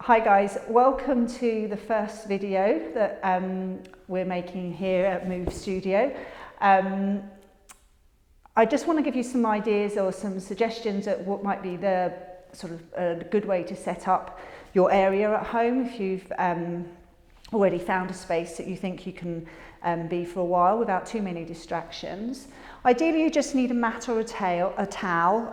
Hi guys, welcome to the first video that we're making here at Move Studio. I just want to give you some ideas or some suggestions at what might be the sort of a good way to set up your area at home if you've already found a space that you think you can be for a while without too many distractions. Ideally, you just need a mat or a towel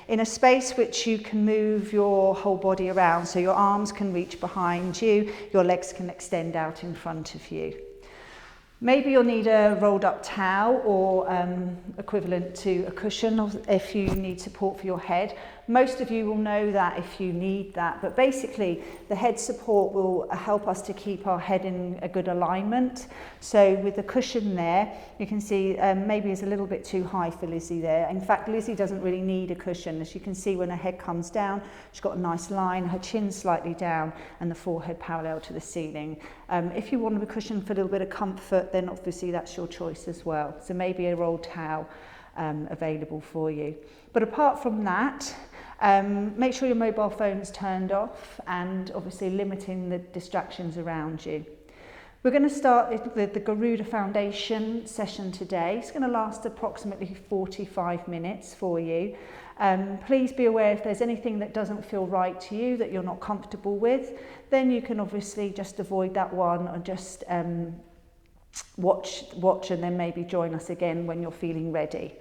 in a space which you can move your whole body around, so your arms can reach behind you, your legs can extend out in front of you. Maybe you'll need a rolled up towel or equivalent to a cushion if you need support for your head. Most of you will know that if you need that, but basically the head support will help us to keep our head in a good alignment. So with the cushion there, you can see maybe it's a little bit too high for Lizzie there. In fact, Lizzie doesn't really need a cushion. As you can see, when her head comes down, she's got a nice line, her chin slightly down and the forehead parallel to the ceiling. If you want a cushion for a little bit of comfort, then obviously that's your choice as well. So maybe a rolled towel available for you. But apart from that, make sure your mobile phone is turned off and obviously limiting the distractions around you. We're going to start with the Garuda Foundation session today. It's going to last approximately 45 minutes for you. Please be aware if there's anything that doesn't feel right to you, that you're not comfortable with, then you can obviously just avoid that one or just watch and then maybe join us again when you're feeling ready.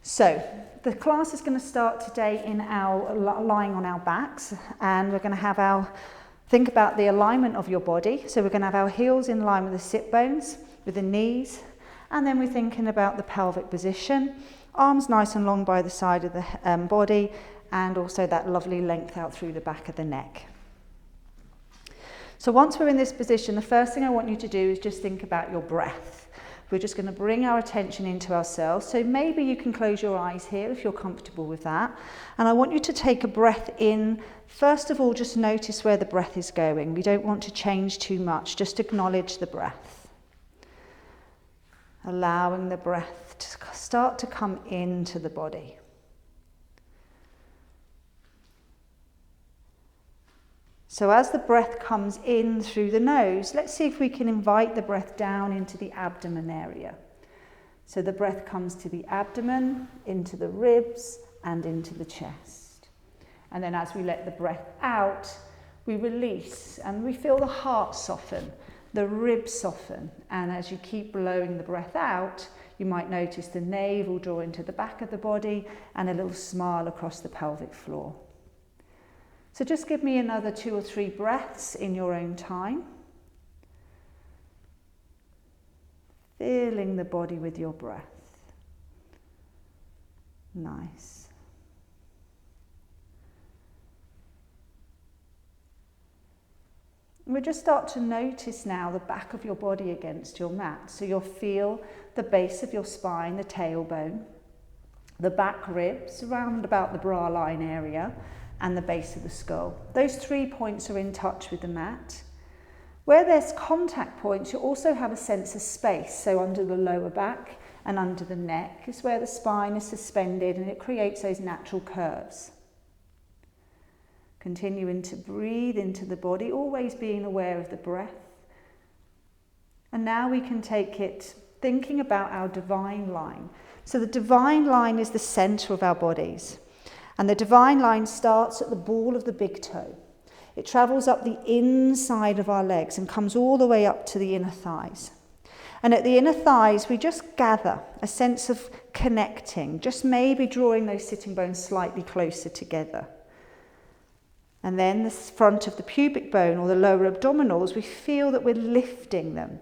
So the class is going to start today in our lying on our backs, and we're going to have think about the alignment of your body. So we're going to have our heels in line with the sit bones, with the knees, and then we're thinking about the pelvic position, arms nice and long by the side of the body, and also that lovely length out through the back of the neck. So once we're in this position, the first thing I want you to do is just think about your breath. We're just going to bring our attention into ourselves. So maybe you can close your eyes here if you're comfortable with that. And I want you to take a breath in. First of all, just notice where the breath is going. We don't want to change too much. Just acknowledge the breath. Allowing the breath to start to come into the body. So as the breath comes in through the nose, let's see if we can invite the breath down into the abdomen area. So the breath comes to the abdomen, into the ribs, and into the chest. And then as we let the breath out, we release and we feel the heart soften, the ribs soften. And as you keep blowing the breath out, you might notice the navel draw into the back of the body and a little smile across the pelvic floor. So just give me another 2 or 3 breaths in your own time. Filling the body with your breath. Nice. We'll just start to notice now the back of your body against your mat. So you'll feel the base of your spine, the tailbone, the back ribs around about the bra line area, and the base of the skull. Those 3 points are in touch with the mat. Where there's contact points, you also have a sense of space. So under the lower back and under the neck is where the spine is suspended, and it creates those natural curves. Continuing to breathe into the body, always being aware of the breath. And now we can take it thinking about our divine line. So the divine line is the center of our bodies. And the divine line starts at the ball of the big toe. It travels up the inside of our legs and comes all the way up to the inner thighs. And at the inner thighs, we just gather a sense of connecting, just maybe drawing those sitting bones slightly closer together. And then the front of the pubic bone or the lower abdominals, we feel that we're lifting them.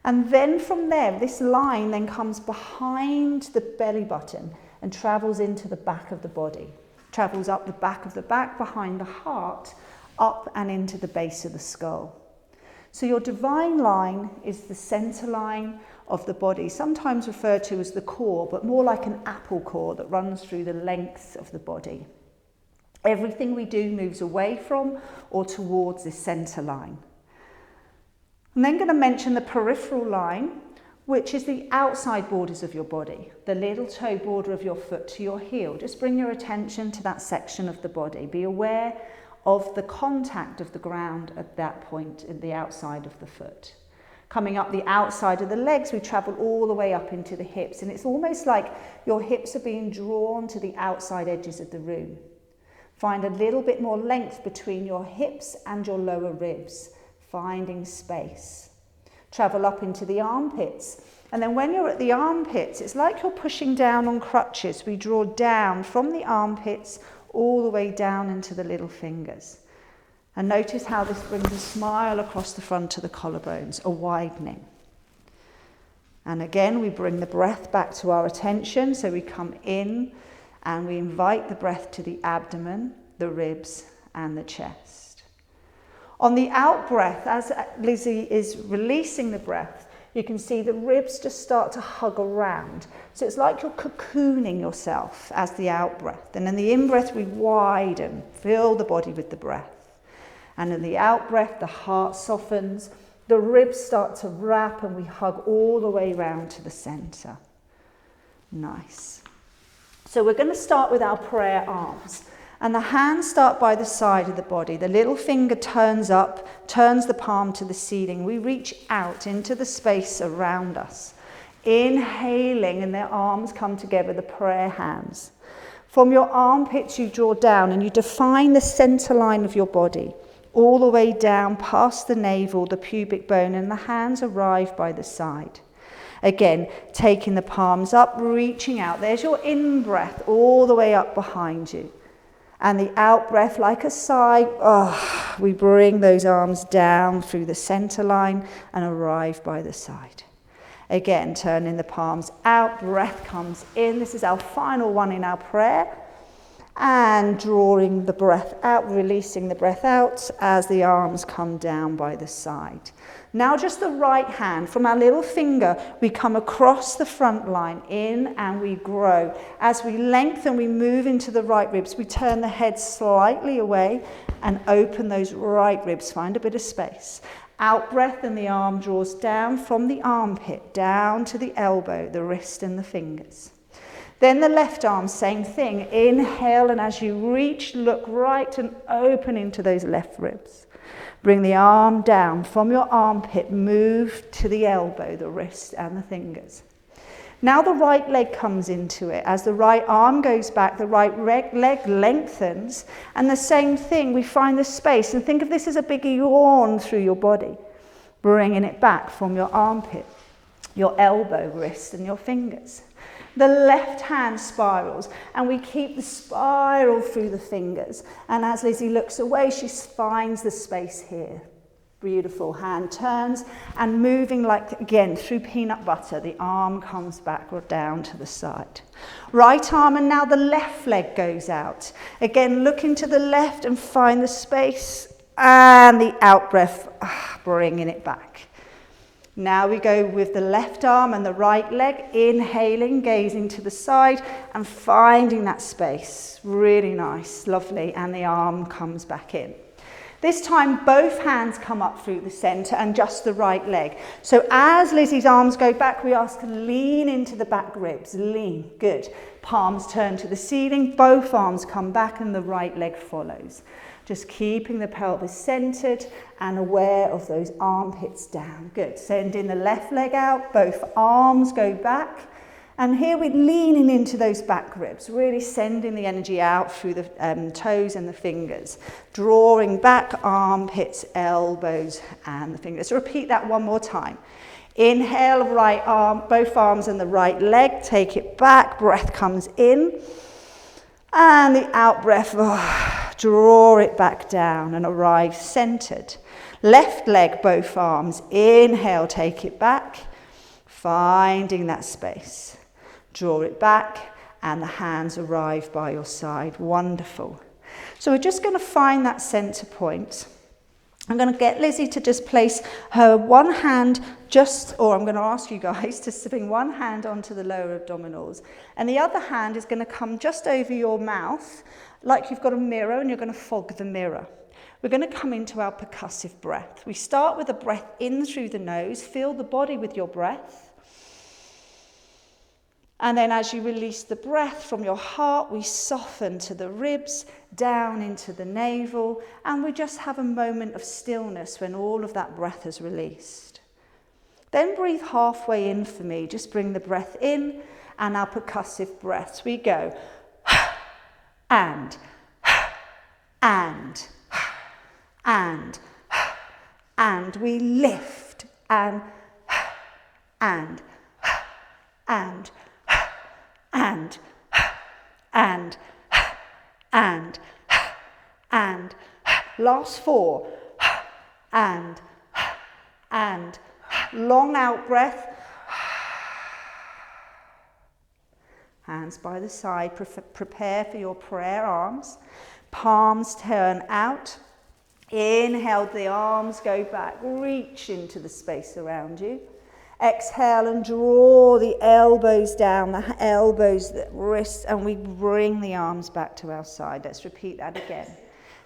And then from there, this line then comes behind the belly button and travels into the back of the body. Travels up the back of the back, behind the heart, up and into the base of the skull. So your divine line is the center line of the body, sometimes referred to as the core, but more like an apple core that runs through the length of the body. Everything we do moves away from or towards this center line. I'm then going to mention the peripheral line, which is the outside borders of your body, the little toe border of your foot to your heel. Just bring your attention to that section of the body. Be aware of the contact of the ground at that point in the outside of the foot. Coming up the outside of the legs, we travel all the way up into the hips, and it's almost like your hips are being drawn to the outside edges of the room. Find a little bit more length between your hips and your lower ribs, finding space. Travel up into the armpits, and then when you're at the armpits, it's like you're pushing down on crutches. We draw down from the armpits all the way down into the little fingers. And notice how this brings a smile across the front of the collarbones, a widening. And again, we bring the breath back to our attention. So we come in and we invite the breath to the abdomen, the ribs, and the chest. On the out breath, as Lizzie is releasing the breath, you can see the ribs just start to hug around. So it's like you're cocooning yourself as the out breath. And in the in breath, we widen, fill the body with the breath. And in the out breath, the heart softens, the ribs start to wrap, and we hug all the way round to the centre. Nice. So we're going to start with our prayer arms. And the hands start by the side of the body. The little finger turns up, turns the palm to the ceiling. We reach out into the space around us. Inhaling, and their arms come together, the prayer hands. From your armpits, you draw down and you define the centre line of your body. All the way down past the navel, the pubic bone, and the hands arrive by the side. Again, taking the palms up, reaching out. There's your in-breath all the way up behind you. And the out-breath, like a sigh, we bring those arms down through the centre line and arrive by the side. Again, turning the palms out, breath comes in. This is our final one in our prayer. And drawing the breath out, releasing the breath out as the arms come down by the side. Now just the right hand, from our little finger, we come across the front line, in and we grow. As we lengthen, we move into the right ribs. We turn the head slightly away and open those right ribs, find a bit of space. Out breath, and the arm draws down from the armpit, down to the elbow, the wrist and the fingers. Then the left arm, same thing. Inhale, and as you reach, look right and open into those left ribs. Bring the arm down from your armpit, move to the elbow, the wrist and the fingers. Now the right leg comes into it. As the right arm goes back, the right leg lengthens. And the same thing, we find the space. And think of this as a big yawn through your body. Bringing it back from your armpit, your elbow, wrist and your fingers. The left hand spirals, and we keep the spiral through the fingers. And as Lizzie looks away, she finds the space here. Beautiful. Hand turns, and moving like, again, through peanut butter, the arm comes back or down to the side. Right arm, and now the left leg goes out. Again, looking to the left and find the space, and the out breath, bringing it back. Now we go with the left arm and the right leg, inhaling, gazing to the side and finding that space. Really nice, lovely, and the arm comes back in. This time both hands come up through the centre and just the right leg. So as Lizzie's arms go back, we ask to lean into the back ribs. Lean, good. Palms turn to the ceiling, both arms come back and the right leg follows. Just keeping the pelvis centered and aware of those armpits down. Good. Sending the left leg out, both arms go back. And here we're leaning into those back ribs, really sending the energy out through the toes and the fingers. Drawing back, armpits, elbows and the fingers. So repeat that one more time. Inhale, right arm, both arms and the right leg. Take it back, breath comes in. And the out breath, draw it back down and arrive centered. Left leg, both arms. Inhale, take it back. Finding that space. Draw it back and the hands arrive by your side. Wonderful. So we're just going to find that center point. I'm going to get Lizzie to just place her one hand I'm going to ask you guys to bring one hand onto the lower abdominals, and the other hand is going to come just over your mouth, like you've got a mirror and you're going to fog the mirror. We're going to come into our percussive breath. We start with a breath in through the nose, fill the body with your breath, And then as you release the breath from your heart, we soften to the ribs, down into the navel, and we just have a moment of stillness when all of that breath is released. Then breathe halfway in for me. Just bring the breath in, and our percussive breaths. We go and we lift and last 4 and long out breath. Hands by the side, prepare for your prayer arms. Palms turn out. Inhale, the arms go back, reach into the space around you. Exhale and draw the elbows down, the elbows, the wrists, and we bring the arms back to our side. Let's repeat that again.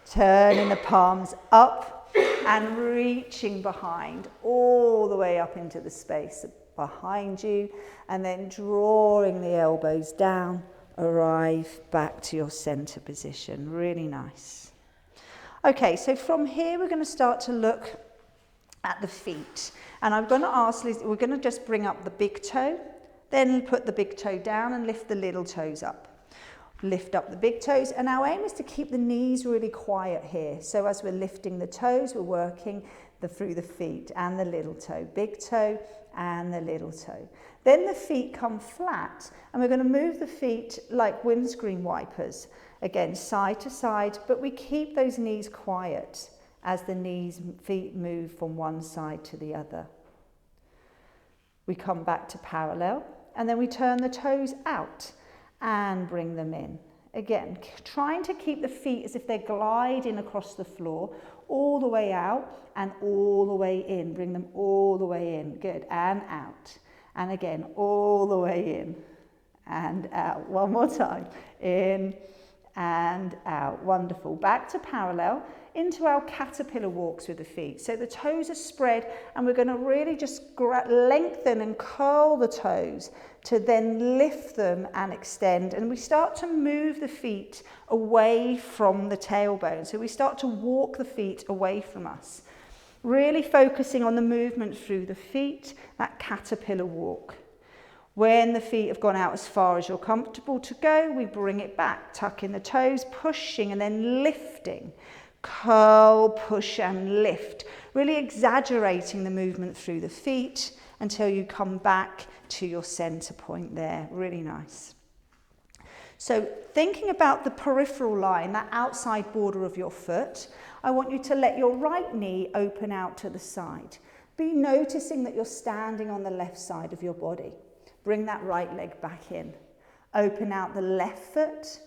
Turning the palms up and reaching behind, all the way up into the space behind you, and then drawing the elbows down, arrive back to your center position. Really nice. Okay, so from here we're going to start to look at the feet. And I'm going to ask Liz, we're going to just bring up the big toe, then put the big toe down and lift the little toes up. Lift up the big toes, and our aim is to keep the knees really quiet here. So as we're lifting the toes, we're working through the feet and the little toe, big toe and the little toe. Then the feet come flat, and we're going to move the feet like windscreen wipers, again side to side, but we keep those knees quiet as the feet move from one side to the other. We come back to parallel, and then we turn the toes out and bring them in. Again, trying to keep the feet as if they're gliding across the floor, all the way out and all the way in. Bring them all the way in. Good. And out. And again, all the way in and out. One more time. In and out. Wonderful. Back to parallel into our caterpillar walks with the feet. So the toes are spread, and we're going to really just lengthen and curl the toes to then lift them and extend. And we start to move the feet away from the tailbone. So we start to walk the feet away from us. Really focusing on the movement through the feet, that caterpillar walk. When the feet have gone out as far as you're comfortable to go, we bring it back, tuck in the toes, pushing and then lifting. Curl, push and lift. Really exaggerating the movement through the feet until you come back to your center point there. Really nice. So thinking about the peripheral line, that outside border of your foot, I want you to let your right knee open out to the side. Be noticing that you're standing on the left side of your body. Bring that right leg back in. Open out the left foot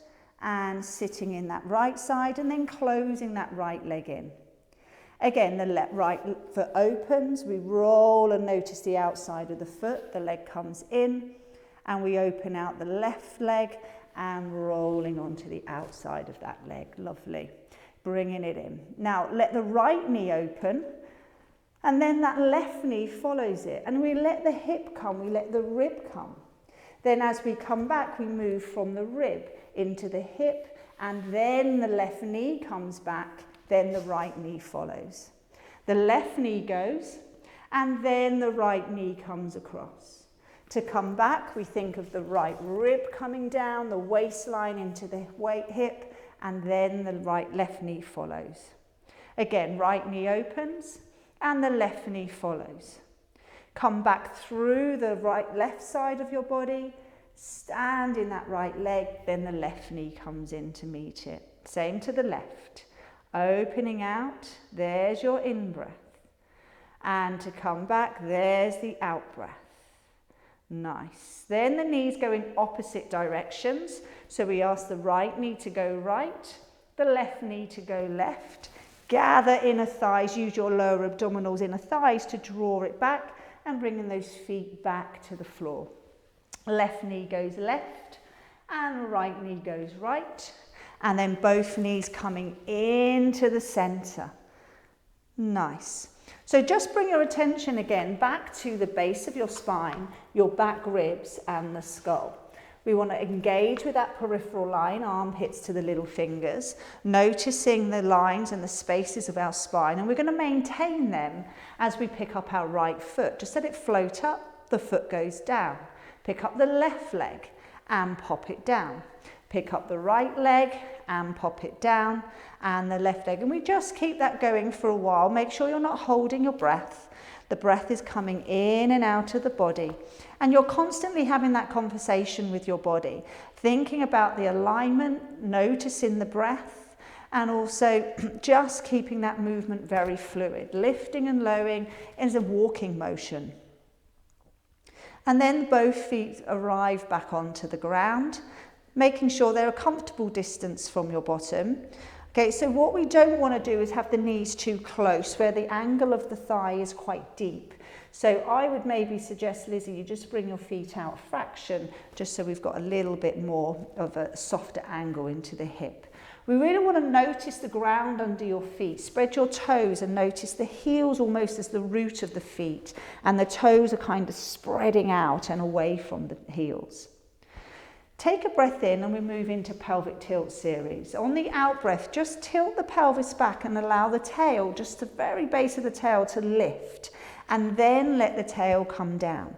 and sitting in that right side, and then closing that right leg in. Again, the right foot opens, we roll and notice the outside of the foot, the leg comes in, and we open out the left leg and rolling onto the outside of that leg. Lovely. Bringing it in. Now, let the right knee open, and then that left knee follows it, and we let the hip come, we let the rib come. Then as we come back, we move from the rib into the hip, and then the left knee comes back, then the right knee follows. The left knee goes, and then the right knee comes across. To come back, we think of the right rib coming down, the waistline into the hip, and then the left knee follows. Again, right knee opens, and the left knee follows. Come back through the left side of your body, stand in that right leg, then the left knee comes in to meet it. Same to the left. Opening out, there's your in-breath. And to come back, there's the out-breath. Nice. Then the knees go in opposite directions. So we ask the right knee to go right, the left knee to go left. Gather inner thighs, use your lower abdominals, inner thighs to draw it back and bringing those feet back to the floor. Left knee goes left and right knee goes right. And then both knees coming into the center. Nice. So just bring your attention again back to the base of your spine, your back ribs and the skull. We want to engage with that peripheral line, armpits to the little fingers, noticing the lines and the spaces of our spine, and we're going to maintain them as we pick up our right foot. Just let it float up, the foot goes down. Pick up the left leg and pop it down. Pick up the right leg and pop it down, and the left leg. And we just keep that going for a while. Make sure you're not holding your breath. The breath is coming in and out of the body. And you're constantly having that conversation with your body, thinking about the alignment, noticing the breath, and also just keeping that movement very fluid. Lifting and lowering is a walking motion. And then both feet arrive back onto the ground, making sure they're a comfortable distance from your bottom. Okay, so what we don't want to do is have the knees too close, where the angle of the thigh is quite deep. So I would maybe suggest, Lizzie, you just bring your feet out a fraction, just so we've got a little bit more of a softer angle into the hip. We really want to notice the ground under your feet. Spread your toes and notice the heels almost as the root of the feet, and the toes are kind of spreading out and away from the heels. Take a breath in and we move into pelvic tilt series. On the out breath, just tilt the pelvis back and allow the tail, just the very base of the tail, to lift, and then let the tail come down.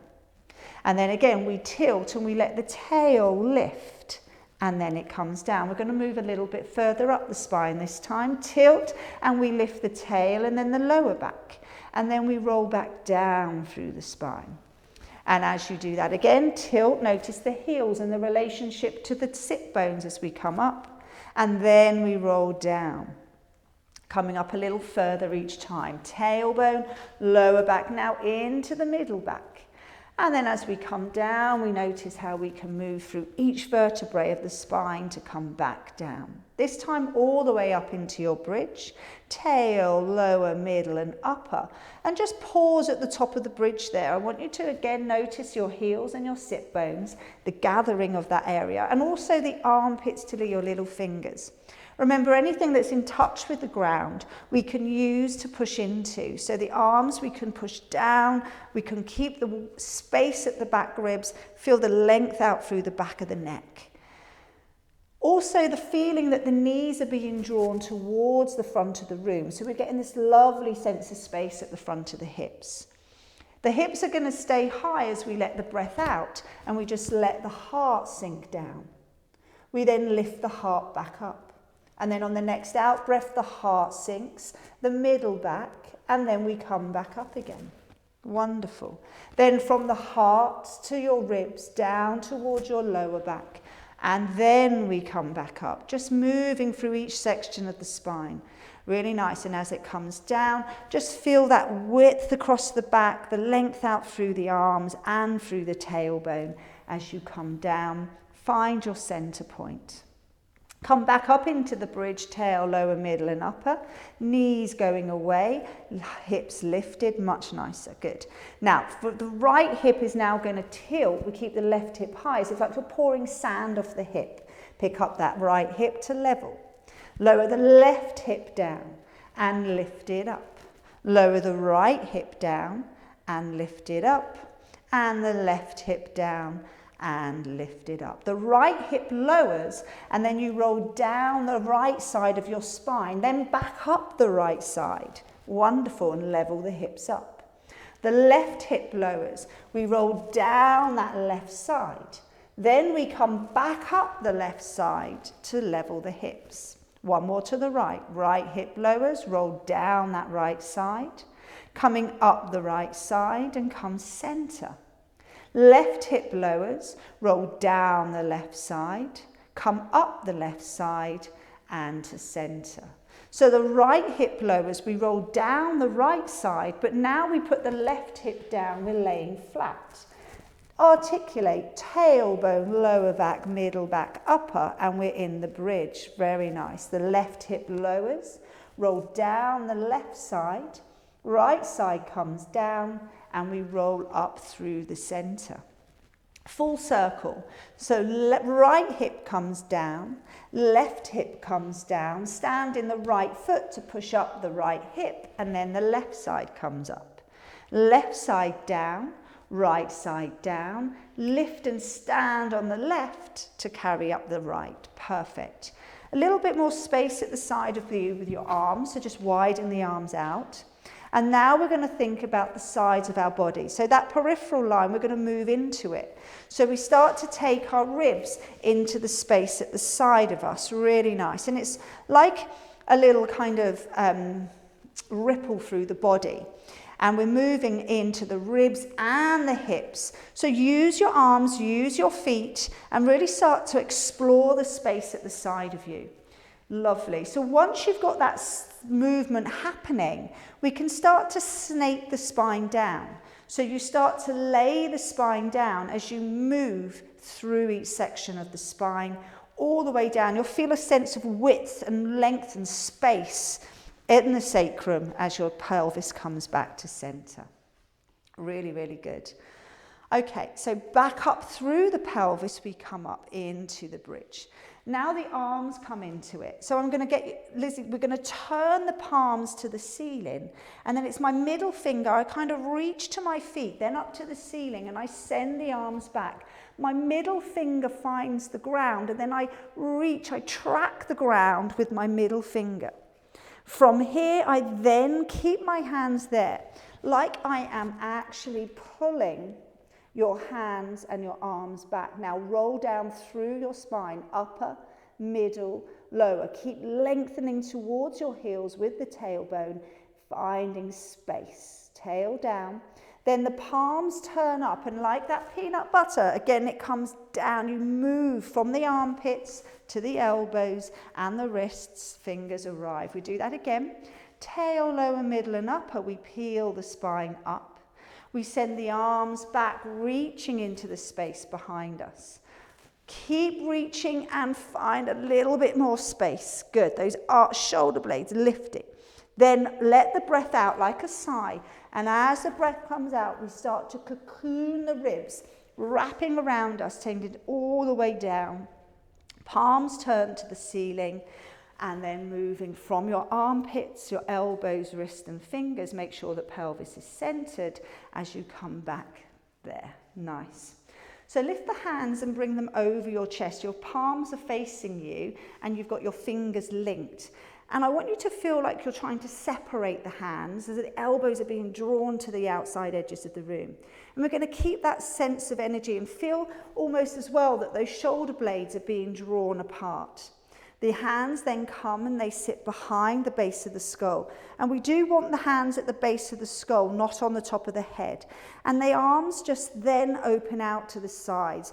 And then again, we tilt and we let the tail lift, and then it comes down. We're going to move a little bit further up the spine this time. Tilt and we lift the tail and then the lower back, and then we roll back down through the spine. And as you do that again, tilt, notice the heels and the relationship to the sit bones as we come up, and then we roll down. Coming up a little further each time. Tailbone, lower back, now into the middle back. And then as we come down, we notice how we can move through each vertebrae of the spine to come back down. This time all the way up into your bridge, tail, lower, middle and upper. And just pause at the top of the bridge there. I want you to again notice your heels and your sit bones, the gathering of that area, and also the armpits to your little fingers. Remember, anything that's in touch with the ground, we can use to push into. So the arms, we can push down, we can keep the space at the back ribs, feel the length out through the back of the neck. Also, the feeling that the knees are being drawn towards the front of the room. So we're getting this lovely sense of space at the front of the hips. The hips are going to stay high as we let the breath out, and we just let the heart sink down. We then lift the heart back up. And then on the next out breath, the heart sinks, the middle back, and then we come back up again. Wonderful. Then from the heart to your ribs, down towards your lower back, and then we come back up, just moving through each section of the spine. Really nice. And as it comes down, just feel that width across the back, the length out through the arms and through the tailbone. As you come down, find your center point. Come back up into the bridge, tail, lower, middle and upper. Knees going away, hips lifted, much nicer, good. Now, for the right hip is now going to tilt. We keep the left hip high, so it's like we're pouring sand off the hip. Pick up that right hip to level. Lower the left hip down and lift it up. Lower the right hip down and lift it up. And the left hip down and lift it up. The right hip lowers, and then you roll down the right side of your spine, then back up the right side. Wonderful, and level the hips up. The left hip lowers. We roll down that left side. Then we come back up the left side to level the hips. One more to the right. Right hip lowers, roll down that right side. Coming up the right side and come center. Left hip lowers, roll down the left side, come up the left side and to center. So the right hip lowers, we roll down the right side, but now we put the left hip down, we're laying flat. Articulate, tailbone, lower back, middle back, upper, and we're in the bridge. Very nice. The left hip lowers, roll down the left side, right side comes down, and we roll up through the center. Full circle. So right hip comes down, left hip comes down, stand in the right foot to push up the right hip, and then the left side comes up. Left side down, right side down, lift and stand on the left to carry up the right. Perfect. A little bit more space at the side of you with your arms, so just widen the arms out. And now we're going to think about the sides of our body. So that peripheral line, we're going to move into it. So we start to take our ribs into the space at the side of us. Really nice. And it's like a little kind of ripple through the body. And we're moving into the ribs and the hips. So use your arms, use your feet, and really start to explore the space at the side of you. Lovely. So once you've got that movement happening, we can start to snake the spine down. So you start to lay the spine down as you move through each section of the spine, all the way down. You'll feel a sense of width and length and space in the sacrum as your pelvis comes back to center. Really, really good. Okay, so back up through the pelvis, we come up into the bridge. Now the arms come into it. So I'm going to get, Lizzie, we're going to turn the palms to the ceiling, and then it's my middle finger. I kind of reach to my feet, then up to the ceiling, and I send the arms back. My middle finger finds the ground, and then I track the ground with my middle finger. From here, I then keep my hands there, like I am actually pulling your hands and your arms back. Now roll down through your spine, upper, middle, lower. Keep lengthening towards your heels with the tailbone, finding space. Tail down. Then the palms turn up, and like that peanut butter, again it comes down. You move from the armpits to the elbows and the wrists. Fingers arrive. We do that again. Tail, lower, middle and upper. We peel the spine up. We send the arms back, reaching into the space behind us. Keep reaching and find a little bit more space. Good. Those shoulder blades lifting. Then let the breath out like a sigh. And as the breath comes out, we start to cocoon the ribs, wrapping around us, taking it all the way down. Palms turn to the ceiling. And then moving from your armpits, your elbows, wrists and fingers, make sure that pelvis is centered as you come back there. Nice. So lift the hands and bring them over your chest. Your palms are facing you and you've got your fingers linked. And I want you to feel like you're trying to separate the hands as the elbows are being drawn to the outside edges of the room. And we're going to keep that sense of energy and feel almost as well that those shoulder blades are being drawn apart. The hands then come and they sit behind the base of the skull. And we do want the hands at the base of the skull, not on the top of the head. And the arms just then open out to the sides.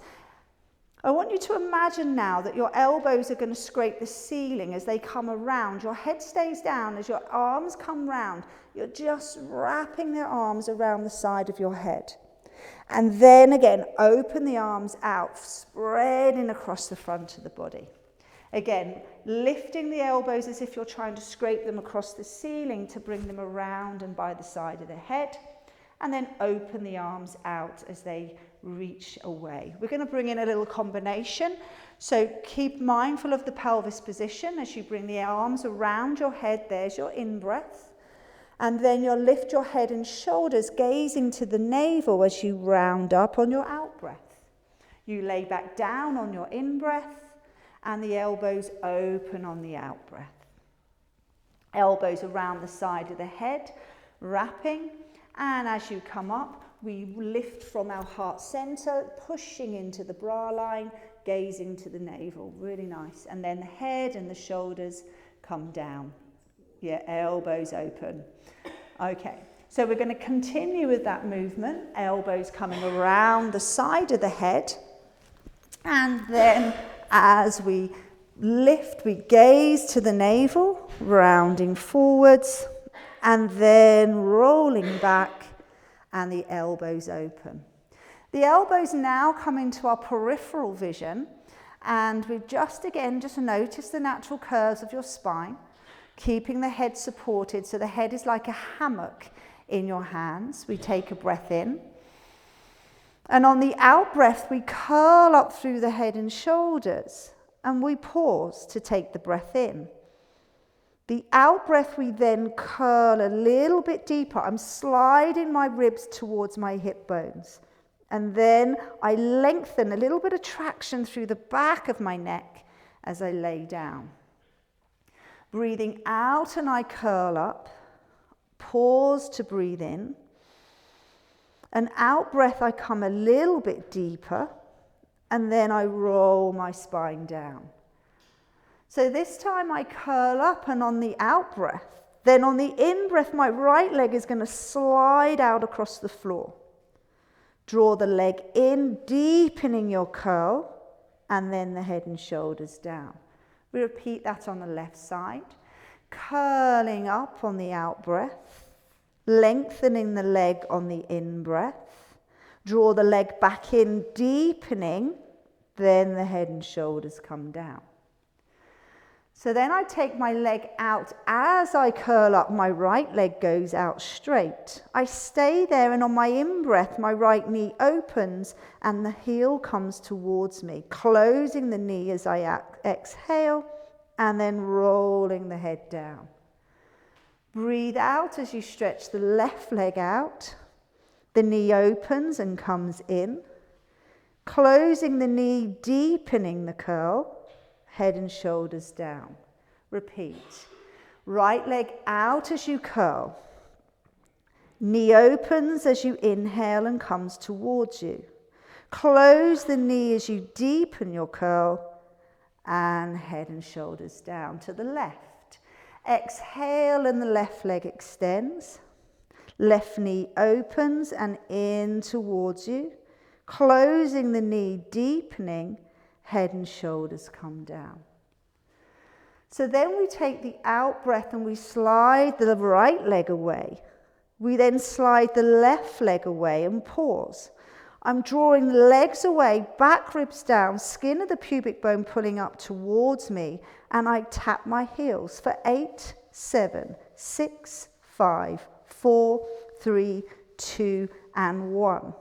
I want you to imagine now that your elbows are going to scrape the ceiling as they come around. Your head stays down as your arms come round. You're just wrapping the arms around the side of your head. And then again, open the arms out, spreading across the front of the body. Again, lifting the elbows as if you're trying to scrape them across the ceiling to bring them around and by the side of the head. And then open the arms out as they reach away. We're going to bring in a little combination. So keep mindful of the pelvis position as you bring the arms around your head. There's your in-breath. And then you'll lift your head and shoulders, gazing to the navel as you round up on your out-breath. You lay back down on your in-breath. And the elbows open on the out-breath. Elbows around the side of the head, wrapping. And as you come up, we lift from our heart center, pushing into the bra line, gazing to the navel. Really nice. And then the head and the shoulders come down. Yeah, elbows open. Okay, so we're going to continue with that movement. Elbows coming around the side of the head. And then as we lift, we gaze to the navel, rounding forwards, and then rolling back, and the elbows open. The elbows now come into our peripheral vision, and we just notice the natural curves of your spine, keeping the head supported, so the head is like a hammock in your hands. We take a breath in. And on the out breath, we curl up through the head and shoulders, and we pause to take the breath in. The out breath, we then curl a little bit deeper. I'm sliding my ribs towards my hip bones. And then I lengthen a little bit of traction through the back of my neck as I lay down. Breathing out and I curl up. Pause to breathe in. An out breath, I come a little bit deeper, and then I roll my spine down. So this time I curl up, and on the out breath, then on the in breath, my right leg is going to slide out across the floor. Draw the leg in, deepening your curl, and then the head and shoulders down. We repeat that on the left side. Curling up on the out breath, lengthening the leg on the in breath. Draw the leg back in, deepening, then the head and shoulders come down. So then I take my leg out. As I curl up, my right leg goes out straight. I stay there, and on my in-breath, my right knee opens and the heel comes towards me, closing the knee as I exhale and then rolling the head down. Breathe out as you stretch the left leg out. The knee opens and comes in, closing the knee, deepening the curl. Head and shoulders down. Repeat. Right leg out as you curl. Knee opens as you inhale and comes towards you. Close the knee as you deepen your curl, and head and shoulders down to the left. Exhale and the left leg extends. Left knee opens and in towards you. Closing the knee, deepening, head and shoulders come down. So then we take the out breath and we slide the right leg away. We then slide the left leg away and pause. I'm drawing the legs away, back ribs down, skin of the pubic bone pulling up towards me, and I tap my heels for 8, 7, 6, 5, 4, 3, 2, and 1.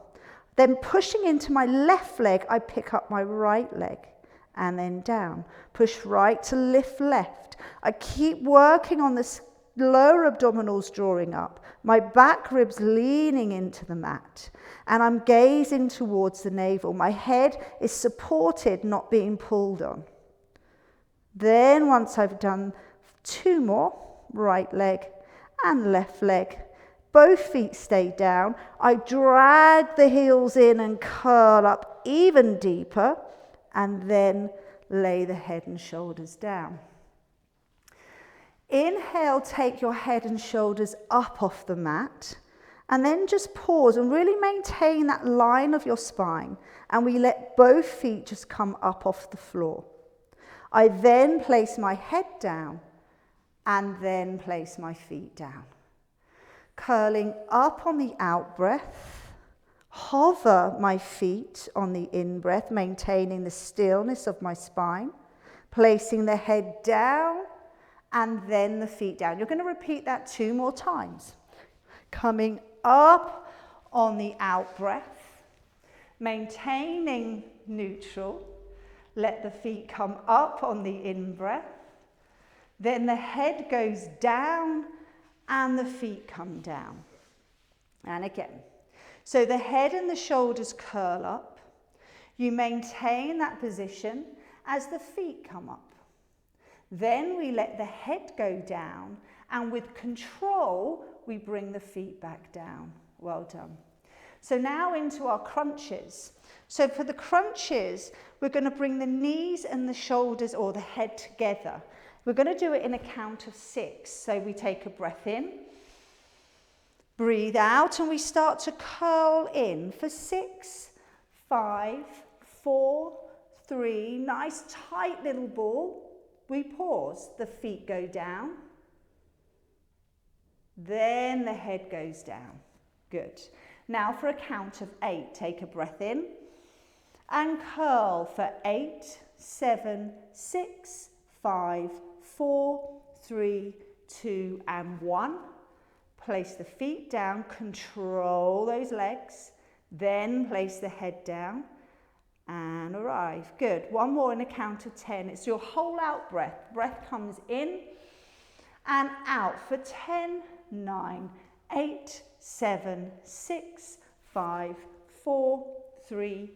Then pushing into my left leg, I pick up my right leg and then down. Push right to lift left. I keep working on the lower abdominals drawing up. My back ribs leaning into the mat. And I'm gazing towards the navel. My head is supported, not being pulled on. Then once I've done 2 more, right leg and left leg, both feet stay down. I drag the heels in and curl up even deeper, and then lay the head and shoulders down. Inhale, take your head and shoulders up off the mat, and then just pause and really maintain that line of your spine, and we let both feet just come up off the floor. I then place my head down and then place my feet down. Curling up on the out breath, hover my feet on the in breath, maintaining the stillness of my spine, placing the head down and then the feet down. You're going to repeat that 2 more times. Coming up on the out breath, maintaining neutral, let the feet come up on the in breath, then the head goes down and the feet come down. And again. So the head and the shoulders curl up. You maintain that position as the feet come up. Then we let the head go down, and with control, we bring the feet back down. Well done. So now into our crunches. So for the crunches, we're going to bring the knees and the shoulders or the head together. We're going to do it in a count of 6. So we take a breath in, breathe out, and we start to curl in for 6, 5, 4, 3. Nice tight little ball. We pause. The feet go down. Then the head goes down. Good. Now for a count of 8, take a breath in and curl for 8, 7, 6, 5, 4, 3, 2, and 1. Place the feet down, control those legs. Then place the head down and arrive. Good. One more in a count of 10. It's your whole out breath. Breath comes in and out for 10, 9, 8, 7, 6, 5, 4, 3,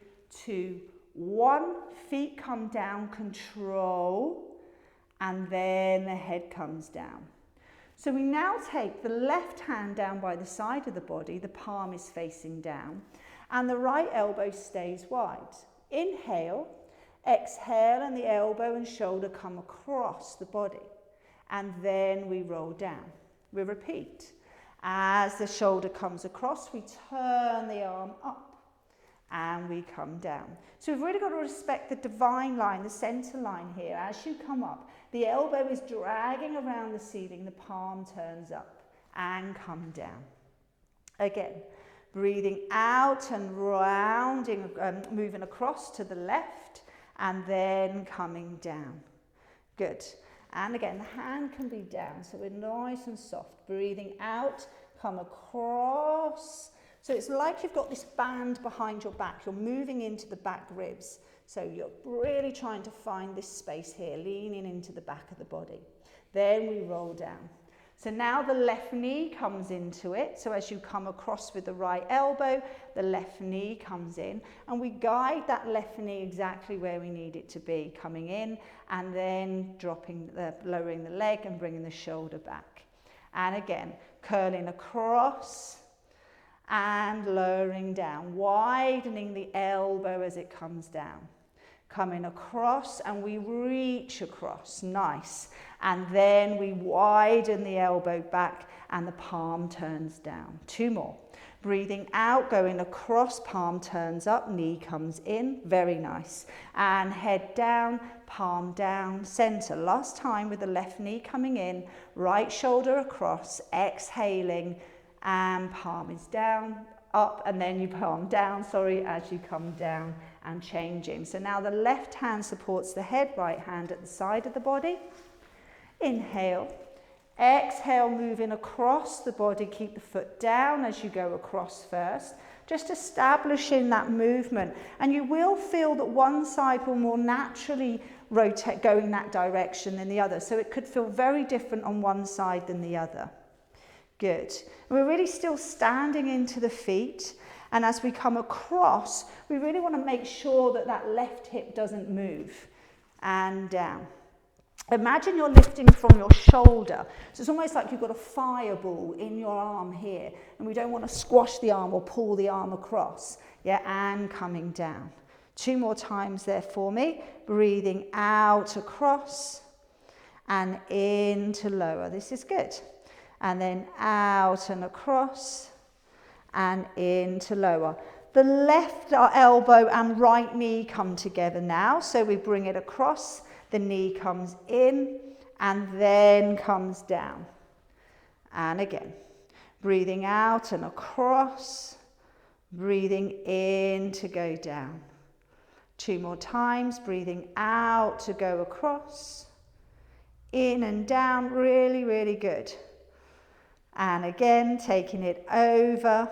2, 1. Feet come down, control, and then the head comes down. So we now take the left hand down by the side of the body, the palm is facing down, and the right elbow stays wide. Inhale, exhale, and the elbow and shoulder come across the body. And then we roll down. We repeat. As the shoulder comes across, we turn the arm up and we come down. So we've really got to respect the divine line, the center line here. As you come up, the elbow is dragging around the ceiling, the palm turns up and come down. Again, breathing out and rounding, moving across to the left and then coming down. Good. And again, the hand can be down, so we're nice and soft. Breathing out, come across. So it's like you've got this band behind your back. You're moving into the back ribs. So you're really trying to find this space here, leaning into the back of the body. Then we roll down. So now the left knee comes into it. So as you come across with the right elbow, the left knee comes in. And we guide that left knee exactly where we need it to be, coming in and then lowering the leg and bringing the shoulder back. And again, curling across and lowering down, widening the elbow as it comes down. Coming across and we reach across, nice. And then we widen the elbow back and the palm turns down. 2 more. Breathing out, going across, palm turns up, knee comes in, very nice. And head down, palm down, center. Last time with the left knee coming in, right shoulder across, exhaling, and palm is down, up, and then you palm down, as you come down and changing. So now the left hand supports the head, right hand at the side of the body. Inhale, exhale, moving across the body, keep the foot down as you go across first, just establishing that movement. And you will feel that one side will more naturally rotate, going that direction than the other. So it could feel very different on one side than the other. Good. And we're really still standing into the feet. And as we come across, we really want to make sure that that left hip doesn't move. And down. Imagine you're lifting from your shoulder. So it's almost like you've got a fireball in your arm here. And we don't want to squash the arm or pull the arm across. Yeah, and coming down. 2 more times there for me. Breathing out across and in to lower. This is good. And then out and across and in to lower. The left elbow and right knee come together now. So we bring it across. The knee comes in and then comes down. And again, breathing out and across, breathing in to go down. 2 more times, breathing out to go across, in and down, really, really good. And again, taking it over,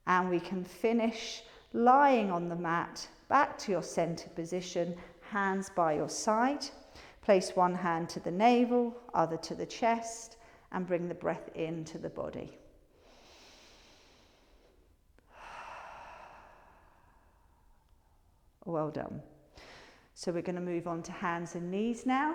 and we can finish lying on the mat, back to your center position, hands by your side. Place one hand to the navel, other to the chest, and bring the breath into the body. Well done. So we're going to move on to hands and knees now.